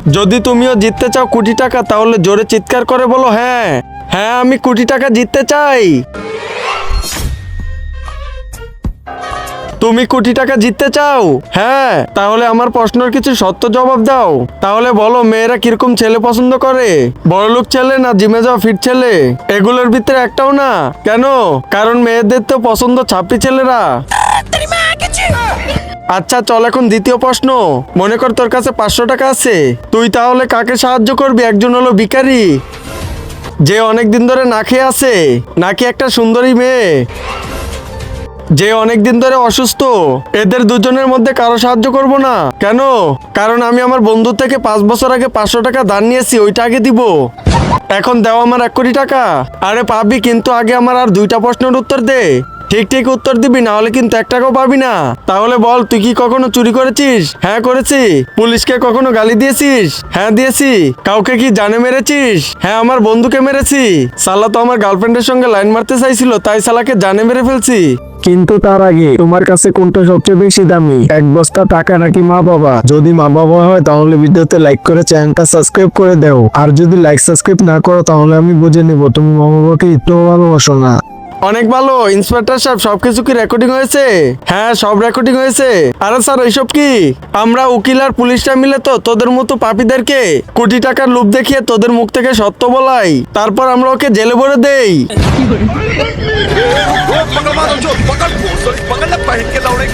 যদি তুমিও জিততে চাও কোটি টাকা তাহলে জোরে চিৎকার করে বলো হ্যাঁ। হ্যাঁ আমি কোটি টাকা জিততে চাই। তুমি কোটি টাকা জিততে চাও? হ্যাঁ, তাহলে আমার প্রশ্নের কিছু সত্য জবাব দাও। তাহলে বলো মেয়েরা কিরকম ছেলে পছন্দ করে, বড়লোক ছেলে না জিমে যাওয়া ফিট ছেলে? এগুলোর ভিতরে একটাও না। কেন? কারণ মেয়েদের তো পছন্দ ছাপড়ি ছেলেরা। আচ্ছা চল এখন দ্বিতীয় প্রশ্ন। মনে কর তোর কাছে 500 টাকা আছে, তুই তাহলে কাকে সাহায্য করবি? একজন হলো ভিখারি যে অনেক দিন ধরে না খেয়ে আছে, নাকি একটা সুন্দরী মেয়ে যে অনেকদিন ধরে অসুস্থ? এদের দুজনের মধ্যে কারো সাহায্য করব না। কেন? কারণ আমি আমার বন্ধু থেকে 5 বছর আগে 500 টাকা ধার নিয়েছি, ওইটা আগে দিব। এখন দাও আমার 1 কোটি টাকা। আরে পাবি, কিন্তু আগে আমার আর 2টা প্রশ্নের উত্তর দে। ঠিক ঠিক উত্তর দিবি, না হলে কিন্তু 1 টাকাও পাবি না। তাহলে বল, তুই কি কখনো চুরি করেছিস? হ্যাঁ করেছি। পুলিশকে কখনো গালি দিয়েছিস? হ্যাঁ দিয়েছি। কাউকে কি জানে মেরেছিস? হ্যাঁ আমার বন্ধুকে মেরেছি। সালা তো আমার গার্লফ্রেন্ডের সঙ্গে লাইন মারতে চাইছিল, তাই সালাকে জানে মেরে ফেলছি। কিন্তু তার আগে তোমার কাছে কোনটা সবচেয়ে বেশি দামি, 1 বস্তা টাকা নাকি মা বাবা? যদি মা বাবা হয় তাহলে ভিডিওতে লাইক করে চ্যানেলটা সাবস্ক্রাইব করে দাও। আর যদি লাইক সাবস্ক্রাইব না করো তাহলে আমি বুঝে নেব তুমি মা বাবাকে একটু ভালোবাসো না। অনেক ভালো ইন্সপেক্টর সাহেব, সবকিছু কি রেকর্ডিং হয়েছে? হ্যাঁ সব রেকর্ডিং হয়েছে। আরে স্যার এইসব কি? আমরা উকিল আর পুলিশরা মিলে তো তোদের মতো পাপীদেরকে কোটি টাকার লোভ দেখিয়ে তোদের মুখ থেকে সত্য বলাই, তারপর আমরা ওকে জেলে ভরে দেই। पकड़ मारो जो पकड़ पकड़ पहन के दौड़े।